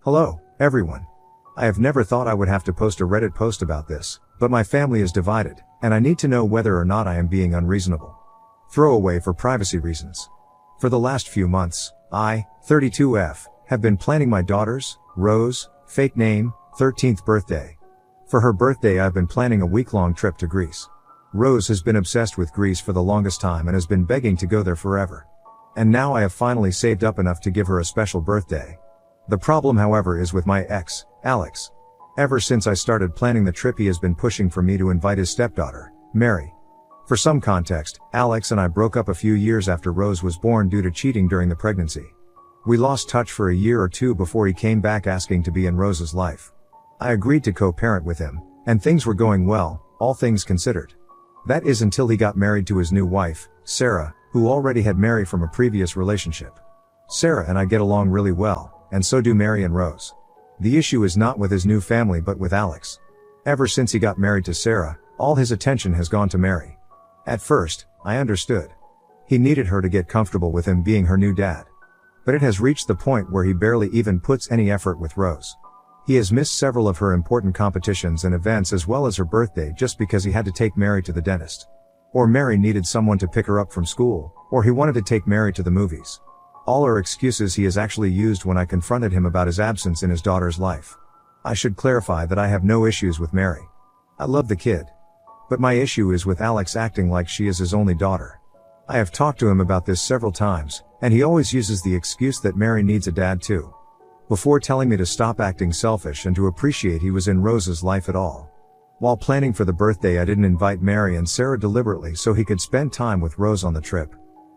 Hello, everyone. I have never thought I would have to post a Reddit post about this, but my family is divided, and I need to know whether or not I am being unreasonable. Throwaway for privacy reasons. For the last few months, I, 32F, have been planning my daughter's, Rose, fake name, 13th birthday. For her birthday I've been planning a week-long trip to Greece. Rose has been obsessed with Greece for the longest time and has been begging to go there forever. And now I have finally saved up enough to give her a special birthday. The problem, however, is with my ex, Alex. Ever since I started planning the trip he has been pushing for me to invite his stepdaughter, Mary. For some context, Alex and I broke up a few years after Rose was born due to cheating during the pregnancy. We lost touch for a year or two before he came back asking to be in Rose's life. I agreed to co-parent with him, and things were going well, all things considered. That is until he got married to his new wife, Sarah, who already had Mary from a previous relationship. Sarah and I get along really well, and so do Mary and Rose. The issue is not with his new family but with Alex. Ever since he got married to Sarah, all his attention has gone to Mary. At first, I understood. He needed her to get comfortable with him being her new dad. But it has reached the point where he barely even puts any effort with Rose. He has missed several of her important competitions and events as well as her birthday just because he had to take Mary to the dentist. Or Mary needed someone to pick her up from school, or he wanted to take Mary to the movies. All are excuses he has actually used when I confronted him about his absence in his daughter's life. I should clarify that I have no issues with Mary. I love the kid. But my issue is with Alex acting like she is his only daughter. I have talked to him about this several times, and he always uses the excuse that Mary needs a dad too. Before telling me to stop acting selfish and to appreciate he was in Rose's life at all. While planning for the birthday I didn't invite Mary and Sarah deliberately so he could spend time with Rose on the trip.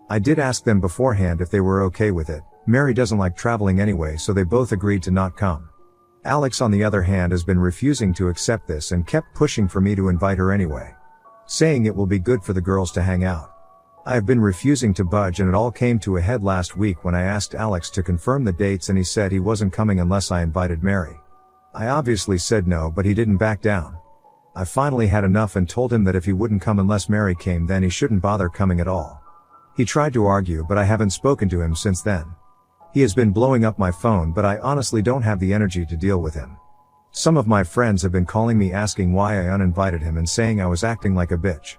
I did ask them beforehand if they were okay with it. Mary doesn't like traveling anyway, so they both agreed to not come. Alex on the other hand has been refusing to accept this and kept pushing for me to invite her anyway. Saying it will be good for the girls to hang out. I have been refusing to budge and it all came to a head last week when I asked Alex to confirm the dates and he said he wasn't coming unless I invited Mary. I obviously said no, but he didn't back down. I finally had enough and told him that if he wouldn't come unless Mary came then he shouldn't bother coming at all. He tried to argue but I haven't spoken to him since then. He has been blowing up my phone but I honestly don't have the energy to deal with him. Some of my friends have been calling me asking why I uninvited him and saying I was acting like a bitch.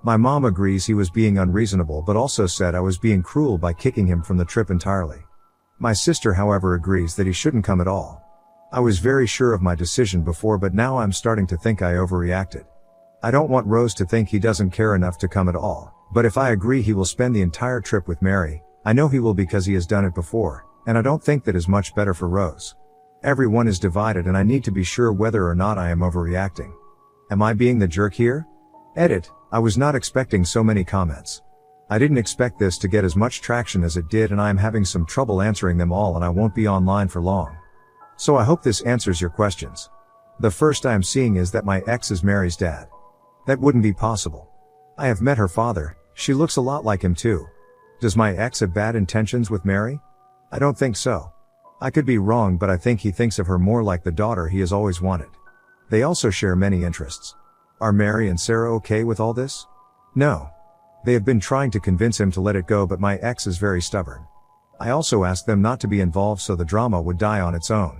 My mom agrees he was being unreasonable but also said I was being cruel by kicking him from the trip entirely. My sister however agrees that he shouldn't come at all. I was very sure of my decision before but now I'm starting to think I overreacted. I don't want Rose to think he doesn't care enough to come at all. But if I agree he will spend the entire trip with Mary, I know he will because he has done it before, and I don't think that is much better for Rose. Everyone is divided and I need to be sure whether or not I am overreacting. Am I being the jerk here? Edit, I was not expecting so many comments. I didn't expect this to get as much traction as it did and I am having some trouble answering them all and I won't be online for long. So I hope this answers your questions. The first I am seeing is that my ex is Mary's dad. That wouldn't be possible. I have met her father. She looks a lot like him too. Does my ex have bad intentions with Mary? I don't think so. I could be wrong but I think he thinks of her more like the daughter he has always wanted. They also share many interests. Are Mary and Sarah okay with all this? No. They have been trying to convince him to let it go but my ex is very stubborn. I also asked them not to be involved so the drama would die on its own.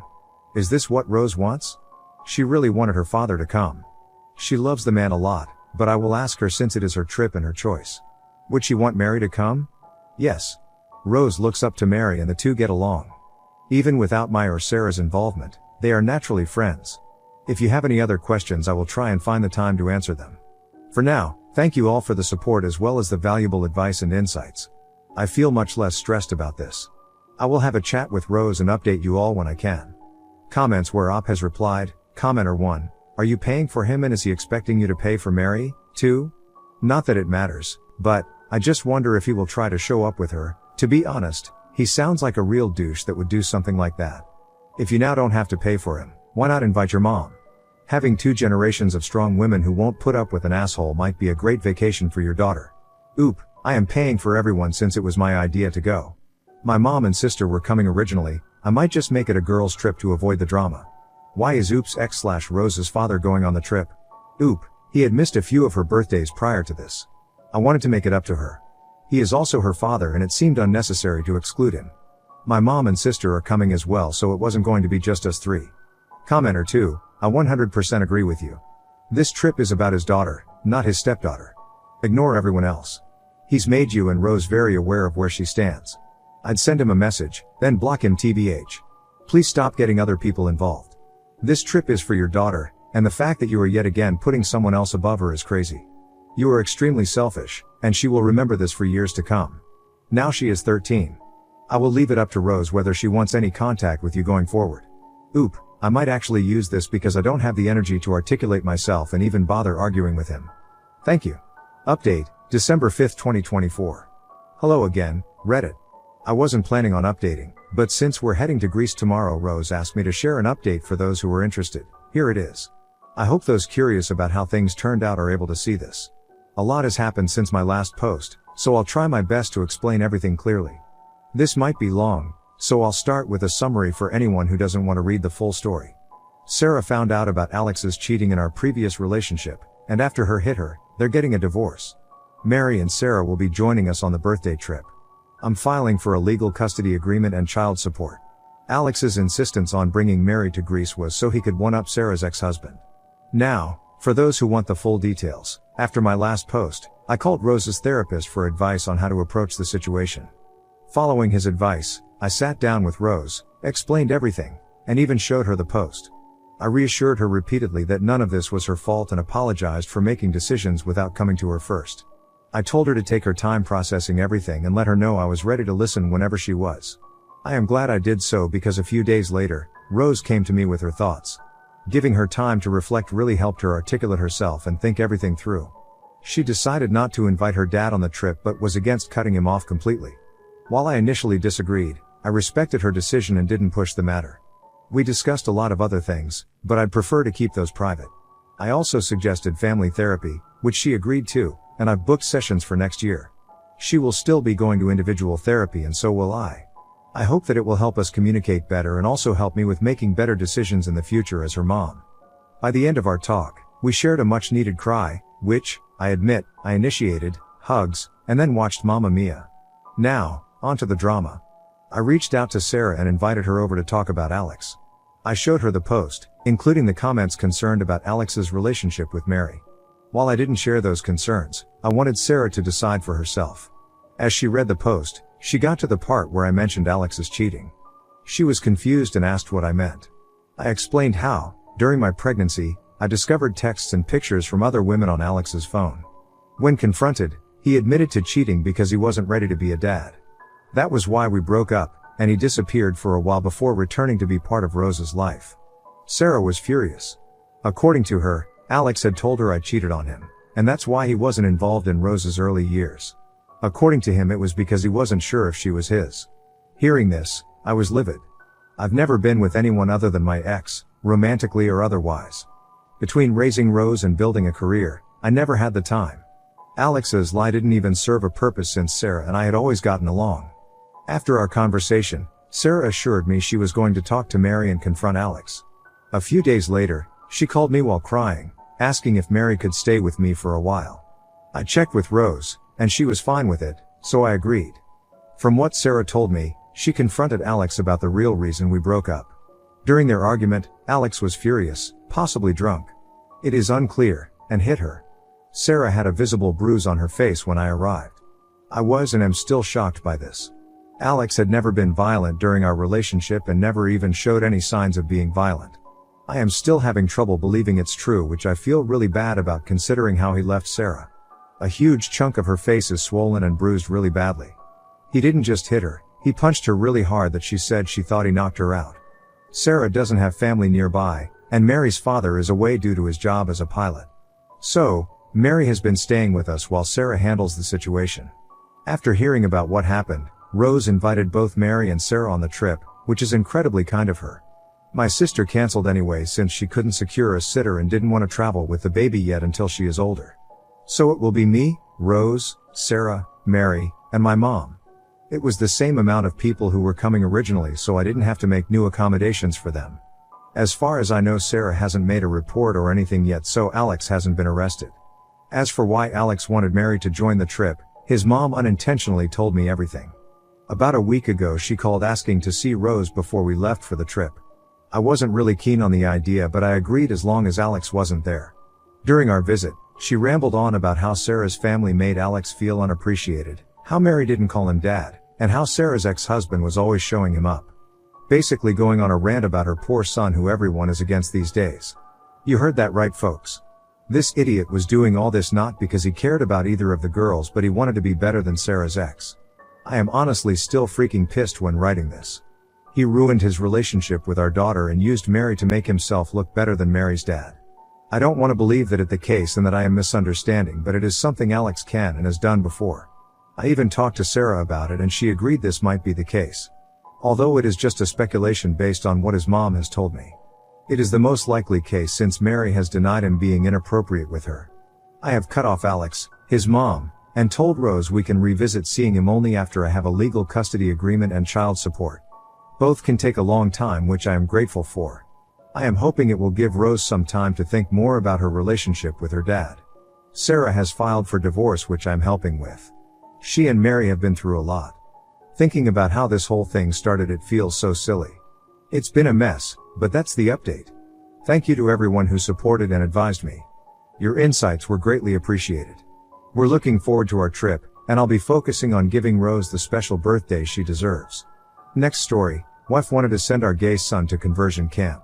Is this what Rose wants? She really wanted her father to come. She loves the man a lot, but I will ask her since it is her trip and her choice. Would she want Mary to come? Yes. Rose looks up to Mary and the two get along. Even without my or Sarah's involvement, they are naturally friends. If you have any other questions I will try and find the time to answer them. For now, thank you all for the support as well as the valuable advice and insights. I feel much less stressed about this. I will have a chat with Rose and update you all when I can. Comments where Op has replied, Commenter 1, are you paying for him and is he expecting you to pay for Mary, too? Not that it matters, but, I just wonder if he will try to show up with her. To be honest, he sounds like a real douche that would do something like that. If you now don't have to pay for him, why not invite your mom? Having 2 generations of strong women who won't put up with an asshole might be a great vacation for your daughter. Oop, I am paying for everyone since it was my idea to go. My mom and sister were coming originally, I might just make it a girls' trip to avoid the drama. Why is Oop's ex/Rose's father going on the trip? Oop, he had missed a few of her birthdays prior to this. I wanted to make it up to her. He is also her father and it seemed unnecessary to exclude him. My mom and sister are coming as well, so it wasn't going to be just us three. Commenter 2, I 100% agree with you. This trip is about his daughter, not his stepdaughter. Ignore everyone else. He's made you and Rose very aware of where she stands. I'd send him a message, then block him tbh. Please stop getting other people involved. This trip is for your daughter, and the fact that you are yet again putting someone else above her is crazy. You are extremely selfish, and she will remember this for years to come. Now she is 13. I will leave it up to Rose whether she wants any contact with you going forward. Oop, I might actually use this because I don't have the energy to articulate myself and even bother arguing with him. Thank you. Update, December 5th, 2024. Hello again, Reddit. I wasn't planning on updating, but since we're heading to Greece tomorrow, Rose asked me to share an update for those who are interested. Here it is. I hope those curious about how things turned out are able to see this. A lot has happened since my last post, so I'll try my best to explain everything clearly. This might be long, so I'll start with a summary for anyone who doesn't want to read the full story. Sarah found out about Alex's cheating in our previous relationship, and after her hit her, they're getting a divorce. Mary and Sarah will be joining us on the birthday trip. I'm filing for a legal custody agreement and child support. Alex's insistence on bringing Mary to Greece was so he could one-up Sarah's ex-husband. Now, for those who want the full details, after my last post, I called Rose's therapist for advice on how to approach the situation. Following his advice, I sat down with Rose, explained everything, and even showed her the post. I reassured her repeatedly that none of this was her fault and apologized for making decisions without coming to her first. I told her to take her time processing everything and let her know I was ready to listen whenever she was. I am glad I did so because a few days later, Rose came to me with her thoughts. Giving her time to reflect really helped her articulate herself and think everything through. She decided not to invite her dad on the trip but was against cutting him off completely. While I initially disagreed, I respected her decision and didn't push the matter. We discussed a lot of other things, but I'd prefer to keep those private. I also suggested family therapy, which she agreed to, and I've booked sessions for next year. She will still be going to individual therapy and so will I. I hope that it will help us communicate better and also help me with making better decisions in the future as her mom. By the end of our talk, we shared a much needed cry, which, I admit, I initiated, hugs, and then watched Mamma Mia. Now, on to the drama. I reached out to Sarah and invited her over to talk about Alex. I showed her the post, including the comments concerned about Alex's relationship with Mary. While I didn't share those concerns, I wanted Sarah to decide for herself. As she read the post, she got to the part where I mentioned Alex's cheating. She was confused and asked what I meant. I explained how, during my pregnancy, I discovered texts and pictures from other women on Alex's phone. When confronted, he admitted to cheating because he wasn't ready to be a dad. That was why we broke up, and he disappeared for a while before returning to be part of Rose's life. Sarah was furious. According to her, Alex had told her I cheated on him, and that's why he wasn't involved in Rose's early years. According to him, it was because he wasn't sure if she was his. Hearing this, I was livid. I've never been with anyone other than my ex, romantically or otherwise. Between raising Rose and building a career, I never had the time. Alex's lie didn't even serve a purpose since Sarah and I had always gotten along. After our conversation, Sarah assured me she was going to talk to Mary and confront Alex. A few days later, she called me while crying, asking if Mary could stay with me for a while. I checked with Rose, and she was fine with it, so I agreed. From what Sarah told me, she confronted Alex about the real reason we broke up. During their argument, Alex was furious, possibly drunk. It is unclear, and hit her. Sarah had a visible bruise on her face when I arrived. I was and am still shocked by this. Alex had never been violent during our relationship and never even showed any signs of being violent. I am still having trouble believing it's true, which I feel really bad about considering how he left Sarah. A huge chunk of her face is swollen and bruised really badly. He didn't just hit her, he punched her really hard that she said she thought he knocked her out. Sarah doesn't have family nearby, and Mary's father is away due to his job as a pilot. So, Mary has been staying with us while Sarah handles the situation. After hearing about what happened, Rose invited both Mary and Sarah on the trip, which is incredibly kind of her. My sister canceled anyway since she couldn't secure a sitter and didn't want to travel with the baby yet until she is older. So it will be me, Rose, Sarah, Mary, and my mom. It was the same amount of people who were coming originally, so I didn't have to make new accommodations for them. As far as I know, Sarah hasn't made a report or anything yet, so Alex hasn't been arrested. As for why Alex wanted Mary to join the trip, his mom unintentionally told me everything. About a week ago she called asking to see Rose before we left for the trip. I wasn't really keen on the idea, but I agreed as long as Alex wasn't there. During our visit, she rambled on about how Sarah's family made Alex feel unappreciated, how Mary didn't call him dad, and how Sarah's ex-husband was always showing him up. Basically going on a rant about her poor son who everyone is against these days. You heard that right, folks. This idiot was doing all this not because he cared about either of the girls, but he wanted to be better than Sarah's ex. I am honestly still freaking pissed when writing this. He ruined his relationship with our daughter and used Mary to make himself look better than Mary's dad. I don't want to believe that it's the case and that I am misunderstanding, but it is something Alex can and has done before. I even talked to Sarah about it and she agreed this might be the case. Although it is just a speculation based on what his mom has told me. It is the most likely case since Mary has denied him being inappropriate with her. I have cut off Alex, his mom, and told Rose we can revisit seeing him only after I have a legal custody agreement and child support. Both can take a long time, which I am grateful for. I am hoping it will give Rose some time to think more about her relationship with her dad. Sarah has filed for divorce, which I'm helping with. She and Mary have been through a lot. Thinking about how this whole thing started, it feels so silly. It's been a mess, but that's the update. Thank you to everyone who supported and advised me. Your insights were greatly appreciated. We're looking forward to our trip, and I'll be focusing on giving Rose the special birthday she deserves. Next story, wife wanted to send our gay son to conversion camp.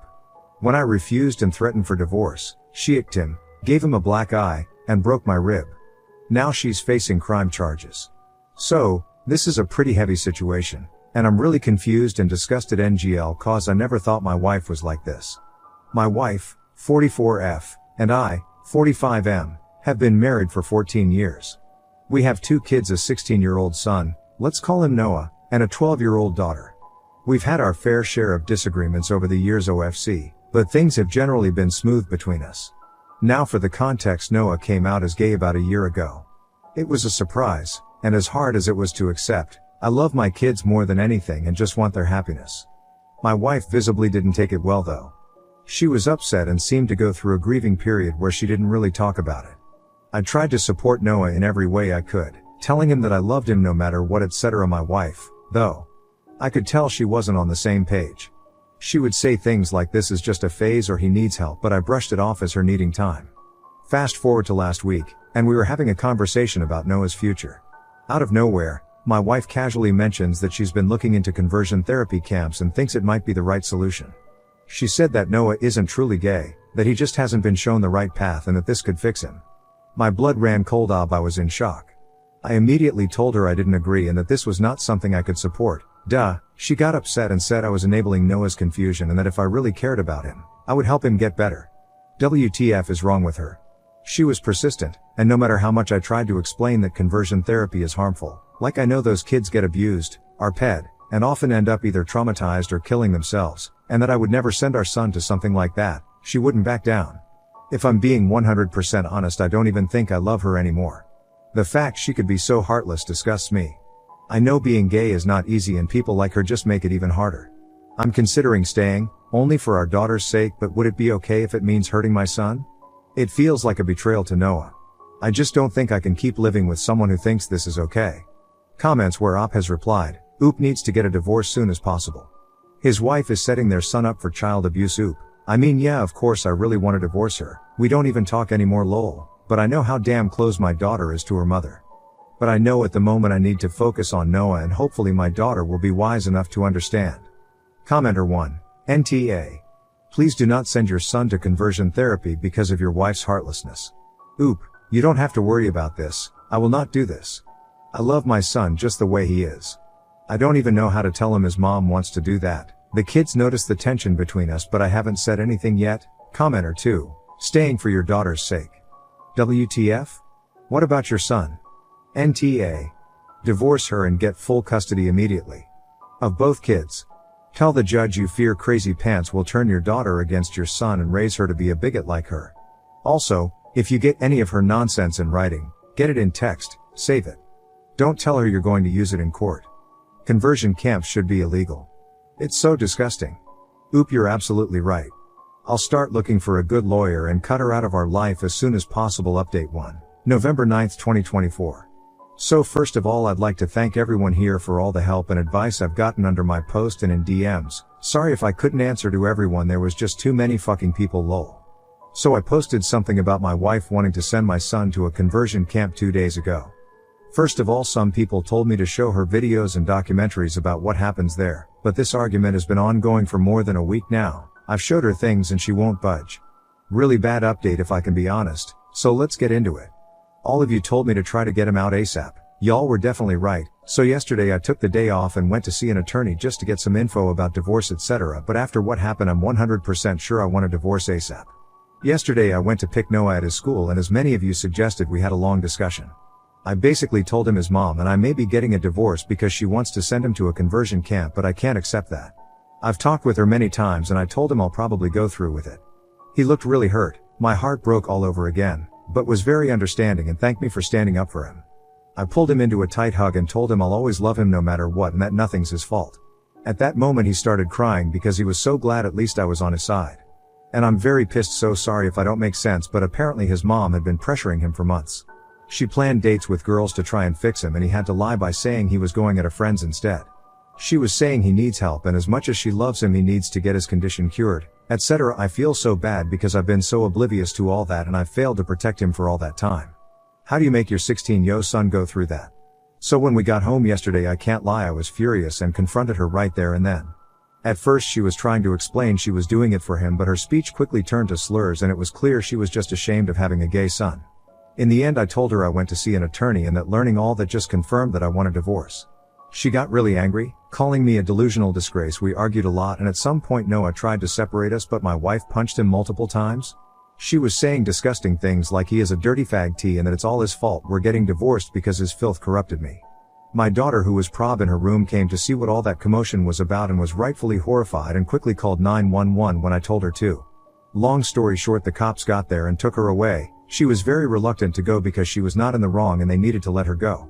When I refused and threatened for divorce, she icked him, gave him a black eye, and broke my rib. Now she's facing crime charges. So, this is a pretty heavy situation, and I'm really confused and disgusted NGL cause I never thought my wife was like this. My wife, 44F, and I, 45M, have been married for 14 years. We have 2 kids, a 16-year-old son, let's call him Noah, and a 12-year-old daughter. We've had our fair share of disagreements over the years OFC, but things have generally been smooth between us. Now for the context, Noah came out as gay about a year ago. It was a surprise, and as hard as it was to accept, I love my kids more than anything and just want their happiness. My wife visibly didn't take it well though. She was upset and seemed to go through a grieving period where she didn't really talk about it. I tried to support Noah in every way I could, telling him that I loved him no matter what, etc. My wife, though, I could tell she wasn't on the same page. She would say things like this is just a phase or he needs help, but I brushed it off as her needing time. Fast forward to last week, and we were having a conversation about Noah's future. Out of nowhere, my wife casually mentions that she's been looking into conversion therapy camps and thinks it might be the right solution. She said that Noah isn't truly gay, that he just hasn't been shown the right path and that this could fix him. My blood ran cold. I was in shock. I immediately told her I didn't agree and that this was not something I could support. She got upset and said I was enabling Noah's confusion and that if I really cared about him, I would help him get better. WTF is wrong with her? She was persistent, and no matter how much I tried to explain that conversion therapy is harmful, like I know those kids get abused, are ped, and often end up either traumatized or killing themselves, and that I would never send our son to something like that, she wouldn't back down. If I'm being 100% honest, I don't even think I love her anymore. The fact she could be so heartless disgusts me. I know being gay is not easy and people like her just make it even harder. I'm considering staying, only for our daughter's sake, but would it be okay if it means hurting my son? It feels like a betrayal to Noah. I just don't think I can keep living with someone who thinks this is okay. Comments where Op has replied, Oop needs to get a divorce soon as possible. His wife is setting their son up for child abuse. Oop. I mean, yeah, of course I really want to divorce her. We don't even talk anymore, lol. But I know how damn close my daughter is to her mother. But I know at the moment I need to focus on Noah and hopefully my daughter will be wise enough to understand. Commenter 1. NTA. Please do not send your son to conversion therapy because of your wife's heartlessness. Oop, you don't have to worry about this. I will not do this. I love my son just the way he is. I don't even know how to tell him his mom wants to do that. The kids notice the tension between us, but I haven't said anything yet. Commenter 2. Staying for your daughter's sake. WTF? What about your son? NTA. Divorce her and get full custody immediately. Of both kids. Tell the judge you fear crazy pants will turn your daughter against your son and raise her to be a bigot like her. Also, if you get any of her nonsense in writing, get it in text, save it. Don't tell her you're going to use it in court. Conversion camps should be illegal. It's so disgusting. Oop, you're absolutely right. I'll start looking for a good lawyer and cut her out of our life as soon as possible. Update 1. November 9, 2024. So first of all, I'd like to thank everyone here for all the help and advice I've gotten under my post and in DMs. Sorry if I couldn't answer to everyone, there was just too many fucking people lol. So I posted something about my wife wanting to send my son to a conversion camp 2 days ago. First of all, some people told me to show her videos and documentaries about what happens there, but this argument has been ongoing for more than a week now. I've showed her things and she won't budge. Really bad update if I can be honest, so let's get into it. All of you told me to try to get him out ASAP. Y'all were definitely right, so yesterday I took the day off and went to see an attorney just to get some info about divorce etc. But after what happened, I'm 100% sure I want a divorce ASAP. Yesterday I went to pick Noah at his school, and as many of you suggested, we had a long discussion. I basically told him his mom and I may be getting a divorce because she wants to send him to a conversion camp, but I can't accept that. I've talked with her many times and I told him I'll probably go through with it. He looked really hurt. My heart broke all over again, but was very understanding and thanked me for standing up for him. I pulled him into a tight hug and told him I'll always love him no matter what and that nothing's his fault. At that moment he started crying because he was so glad at least I was on his side. And I'm very pissed, so sorry if I don't make sense, but apparently his mom had been pressuring him for months. She planned dates with girls to try and fix him, and he had to lie by saying he was going at a friend's instead. She was saying he needs help, and as much as she loves him he needs to get his condition cured, etc. I feel so bad because I've been so oblivious to all that and I've failed to protect him for all that time. How do you make your 16-year-old son go through that? So when we got home yesterday, I can't lie, I was furious and confronted her right there and then. At first she was trying to explain she was doing it for him, but her speech quickly turned to slurs and it was clear she was just ashamed of having a gay son. In the end I told her I went to see an attorney and that learning all that just confirmed that I want a divorce. She got really angry, calling me a delusional disgrace. We argued a lot and at some point Noah tried to separate us, but my wife punched him multiple times. She was saying disgusting things like he is a dirty fag T and that it's all his fault we're getting divorced because his filth corrupted me. My daughter, who was prob in her room, came to see what all that commotion was about and was rightfully horrified and quickly called 911 when I told her to. Long story short, the cops got there and took her away. She was very reluctant to go because she was not in the wrong and they needed to let her go.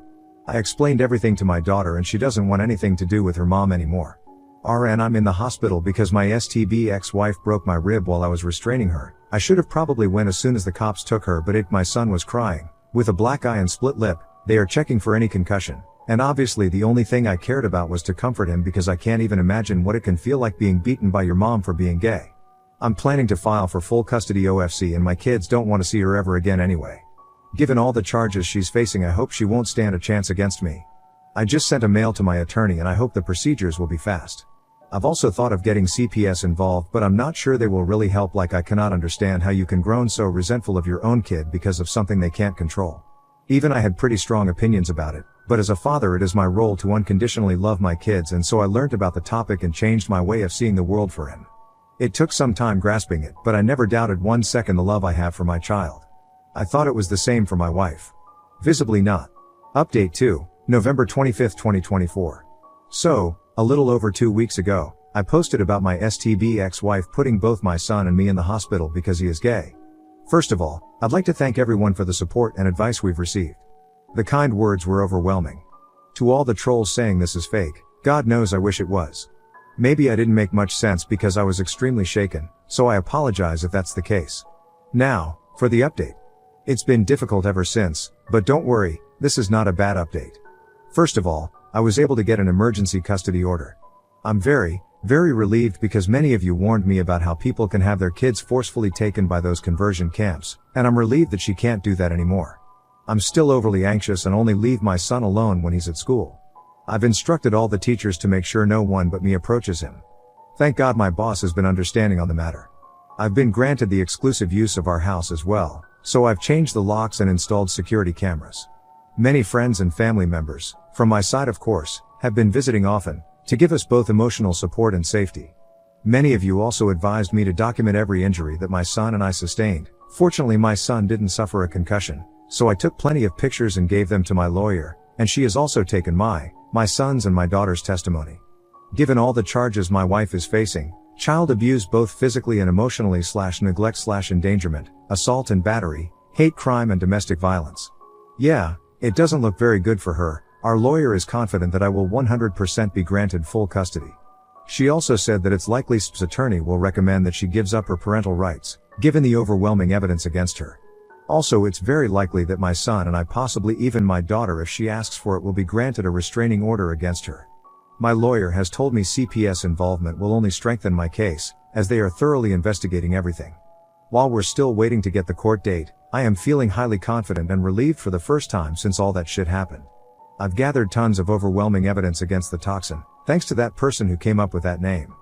I explained everything to my daughter and she doesn't want anything to do with her mom anymore. RN, I'm in the hospital because my STB ex-wife broke my rib while I was restraining her. I should have probably went as soon as the cops took her, but my son was crying, with a black eye and split lip. They are checking for any concussion. And obviously the only thing I cared about was to comfort him because I can't even imagine what it can feel like being beaten by your mom for being gay. I'm planning to file for full custody OFC and my kids don't want to see her ever again anyway. Given all the charges she's facing, I hope she won't stand a chance against me. I just sent a mail to my attorney and I hope the procedures will be fast. I've also thought of getting CPS involved, but I'm not sure they will really help. Like, I cannot understand how you can grow so resentful of your own kid because of something they can't control. Even I had pretty strong opinions about it, but as a father it is my role to unconditionally love my kids, and so I learned about the topic and changed my way of seeing the world for him. It took some time grasping it, but I never doubted 1 second the love I have for my child. I thought it was the same for my wife. Visibly not. Update 2, November 25, 2024. So, a little over 2 weeks ago, I posted about my STB ex-wife putting both my son and me in the hospital because he is gay. First of all, I'd like to thank everyone for the support and advice we've received. The kind words were overwhelming. To all the trolls saying this is fake, God knows I wish it was. Maybe I didn't make much sense because I was extremely shaken, so I apologize if that's the case. Now, for the update. It's been difficult ever since, but don't worry, this is not a bad update. First of all, I was able to get an emergency custody order. I'm very relieved because many of you warned me about how people can have their kids forcefully taken by those conversion camps, and I'm relieved that she can't do that anymore. I'm still overly anxious and only leave my son alone when he's at school. I've instructed all the teachers to make sure no one but me approaches him. Thank God my boss has been understanding on the matter. I've been granted the exclusive use of our house as well, so I've changed the locks and installed security cameras. Many friends and family members, from my side of course, have been visiting often, to give us both emotional support and safety. Many of you also advised me to document every injury that my son and I sustained. Fortunately my son didn't suffer a concussion, so I took plenty of pictures and gave them to my lawyer, and she has also taken my son's and my daughter's testimony. Given all the charges my wife is facing, child abuse both physically and emotionally / neglect / endangerment, assault and battery, hate crime and domestic violence. Yeah, it doesn't look very good for her. Our lawyer is confident that I will 100% be granted full custody. She also said that it's likely SP's attorney will recommend that she gives up her parental rights, given the overwhelming evidence against her. Also, it's very likely that my son and I, possibly even my daughter if she asks for it, will be granted a restraining order against her. My lawyer has told me CPS involvement will only strengthen my case, as they are thoroughly investigating everything. While we're still waiting to get the court date, I am feeling highly confident and relieved for the first time since all that shit happened. I've gathered tons of overwhelming evidence against the toxin, thanks to that person who came up with that name.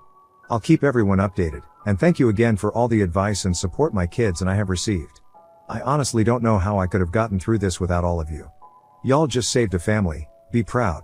I'll keep everyone updated, and thank you again for all the advice and support my kids and I have received. I honestly don't know how I could have gotten through this without all of you. Y'all just saved a family. Be proud.